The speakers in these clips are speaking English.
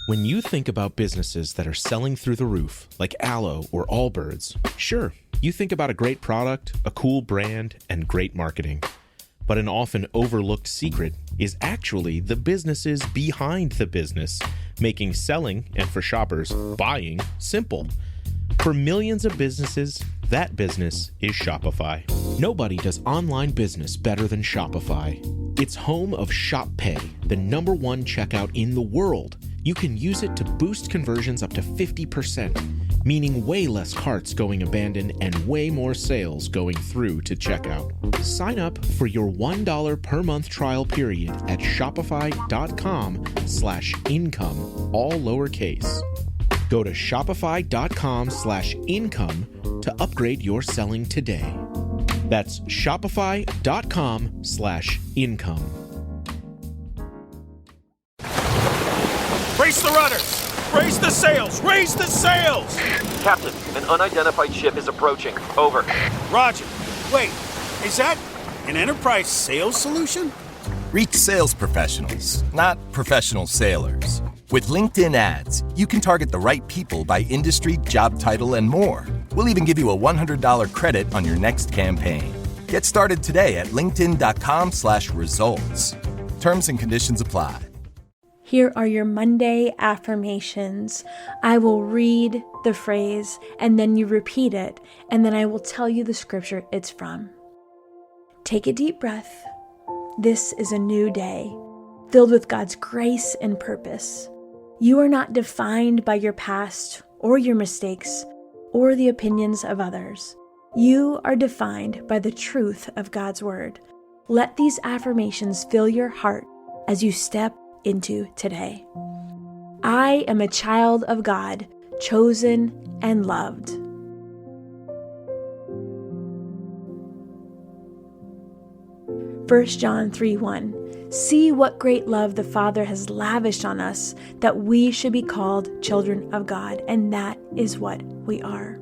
When you think about businesses that are selling through the roof, like Aloe or Allbirds, sure, you think about a great product, a cool brand, and great marketing. But an often overlooked secret is actually the businesses behind the business, making selling, and for shoppers, buying, simple. For millions of businesses, that business is Shopify. Nobody does online business better than Shopify. It's home of Shop Pay, the #1 checkout in the world. You can use it to boost conversions up to 50%, meaning way less carts going abandoned and way more sales going through to checkout. Sign up for your $1 per month trial period at shopify.com/income, all lowercase. Go to shopify.com/income to upgrade your selling today. That's shopify.com/income. Brace the rudders! Raise the sails! Raise the sails! Captain, an unidentified ship is approaching. Over. Roger. Wait, is that an enterprise sales solution? Reach sales professionals, not professional sailors. With LinkedIn ads, you can target the right people by industry, job title, and more. We'll even give you a $100 credit on your next campaign. Get started today at linkedin.com/results. Terms and conditions apply. Here are your Monday affirmations. I will read the phrase and then you repeat it, and then I will tell you the scripture it's from. Take a deep breath. This is a new day, filled with God's grace and purpose. You are not defined by your past or your mistakes or the opinions of others. You are defined by the truth of God's word. Let these affirmations fill your heart as you step into today. I am a child of God, chosen and loved. First John 3:1. See what great love the Father has lavished on us, that we should be called children of God, and that is what we are.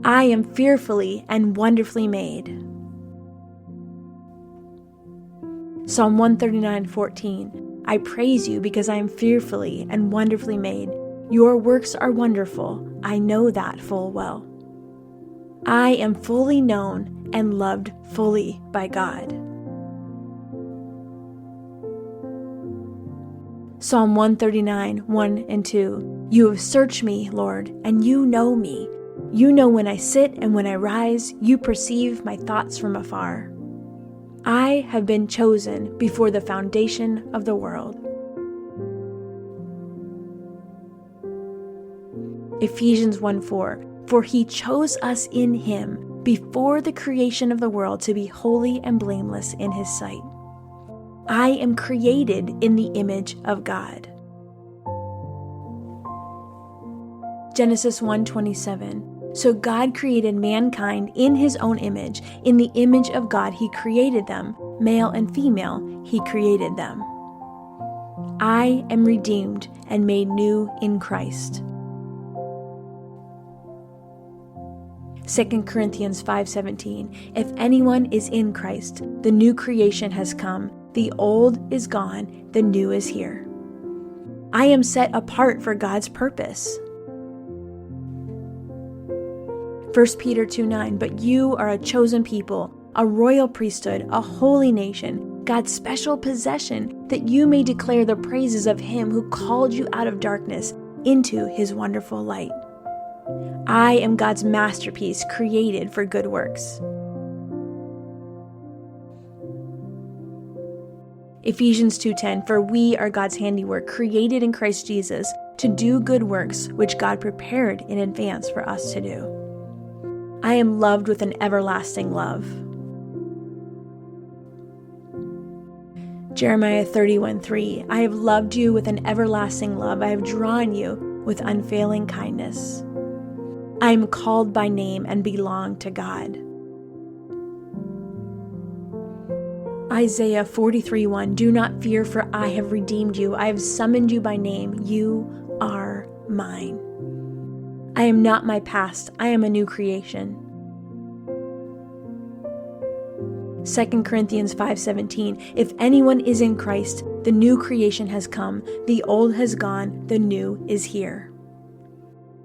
I am fearfully and wonderfully made. Psalm 139:14. I praise you because I am fearfully and wonderfully made. Your works are wonderful. I know that full well. I am fully known and loved fully by God. Psalm 139:1-2. You have searched me, Lord, and you know me. You know when I sit and when I rise. You perceive my thoughts from afar. I have been chosen before the foundation of the world. Ephesians 1:4. For he chose us in him before the creation of the world to be holy and blameless in his sight. I am created in the image of God. Genesis 1:27. So God created mankind in his own image. In the image of God he created them. Male and female he created them. I am redeemed and made new in Christ. 2 Corinthians 5:17. If anyone is in Christ, the new creation has come. The old is gone, the new is here. I am set apart for God's purpose. 1 Peter 2:9. But you are a chosen people, a royal priesthood, a holy nation, God's special possession, that you may declare the praises of him who called you out of darkness into his wonderful light. I am God's masterpiece, created for good works. Ephesians 2:10. For we are God's handiwork, created in Christ Jesus to do good works, which God prepared in advance for us to do. I am loved with an everlasting love. Jeremiah 31:3. I have loved you with an everlasting love. I have drawn you with unfailing kindness. I am called by name and belong to God. Isaiah 43:1. Do not fear, for I have redeemed you. I have summoned you by name. You are mine. I am not my past. I am a new creation. 2 Corinthians 5:17, if anyone is in Christ, the new creation has come, the old has gone, the new is here.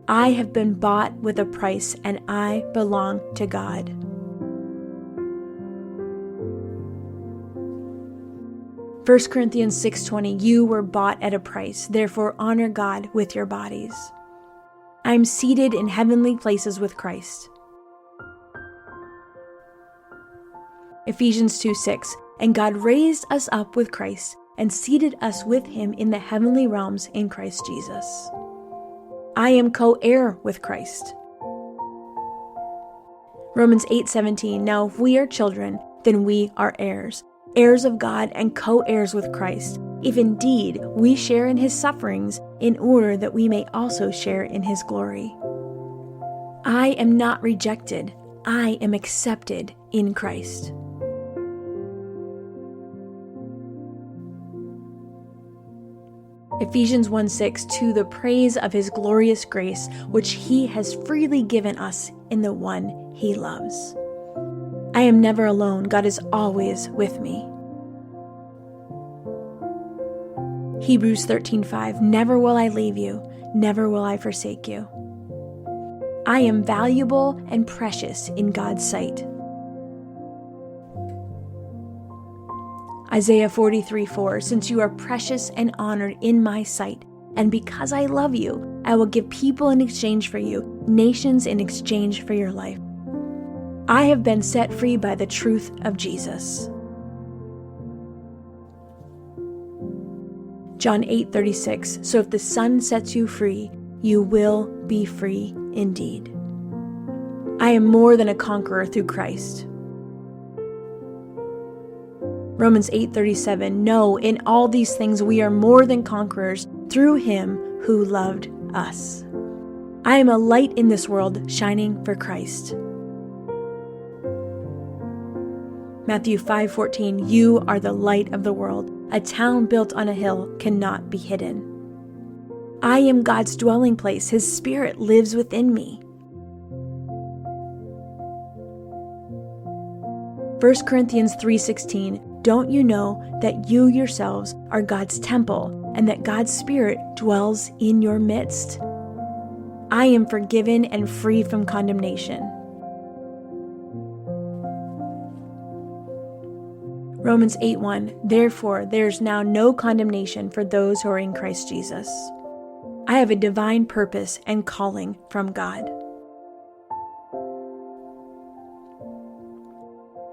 I have been bought with a price, and I belong to God. First Corinthians 6:20, you were bought at a price, therefore honor God with your bodies. I am seated in heavenly places with Christ. Ephesians 2:6, and God raised us up with Christ and seated us with him in the heavenly realms in Christ Jesus. I am co-heir with Christ. Romans 8:17, now if we are children, then we are heirs, heirs of God and co-heirs with Christ, if indeed we share in his sufferings, in order that we may also share in his glory. I am not rejected, I am accepted in Christ. Ephesians 1:6, to the praise of his glorious grace, which he has freely given us in the one he loves. I am never alone. God is always with me. Hebrews 13:5, never will I leave you, never will I forsake you. I am valuable and precious in God's sight. Isaiah 43:4, since you are precious and honored in my sight, and because I love you, I will give people in exchange for you, nations in exchange for your life. I have been set free by the truth of Jesus. John 8:36, so if the Son sets you free, you will be free indeed. I am more than a conqueror through Christ. Romans 8:37, no, in all these things we are more than conquerors through him who loved us. I am a light in this world, shining for Christ. Matthew 5:14, you are the light of the world. A town built on a hill cannot be hidden. I am God's dwelling place. His Spirit lives within me. 1 Corinthians 3:16, don't you know that you yourselves are God's temple and that God's Spirit dwells in your midst? I am forgiven and free from condemnation. Romans 8:1, therefore there's now no condemnation for those who are in Christ Jesus. I have a divine purpose and calling from God.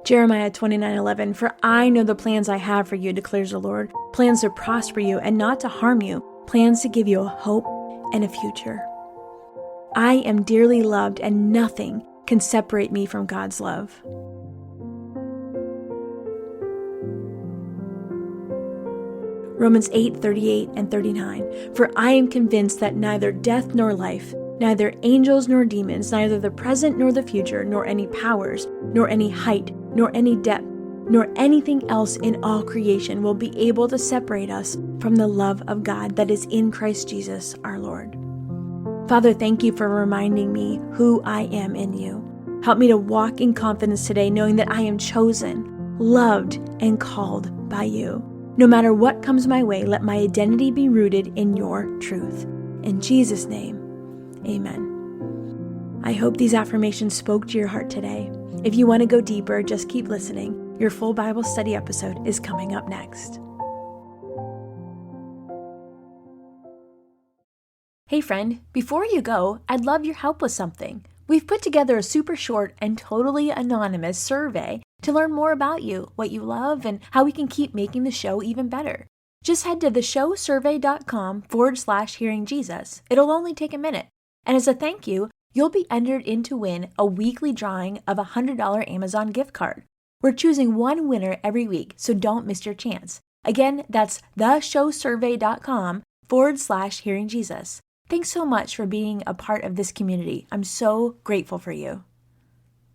Jeremiah 29:11, for I know the plans I have for you, declares the Lord, plans to prosper you and not to harm you, plans to give you a hope and a future. I am dearly loved and nothing can separate me from God's love. Romans 8:38 and 39, for I am convinced that neither death nor life, neither angels nor demons, neither the present nor the future, nor any powers, nor any height, nor any depth, nor anything else in all creation will be able to separate us from the love of God that is in Christ Jesus our Lord. Father, thank you for reminding me who I am in you. Help me to walk in confidence today, knowing that I am chosen, loved, and called by you. No matter what comes my way, let my identity be rooted in your truth. In Jesus' name, amen. I hope these affirmations spoke to your heart today. If you want to go deeper, just keep listening. Your full Bible study episode is coming up next. Hey friend, before you go, I'd love your help with something. We've put together a super short and totally anonymous survey to learn more about you, what you love, and how we can keep making the show even better. Just head to theshowsurvey.com/hearingjesus. It'll only take a minute. And as a thank you, you'll be entered in to win a weekly drawing of a $100 Amazon gift card. We're choosing one winner every week, so don't miss your chance. Again, that's theshowsurvey.com/hearingjesus. Thanks so much for being a part of this community. I'm so grateful for you.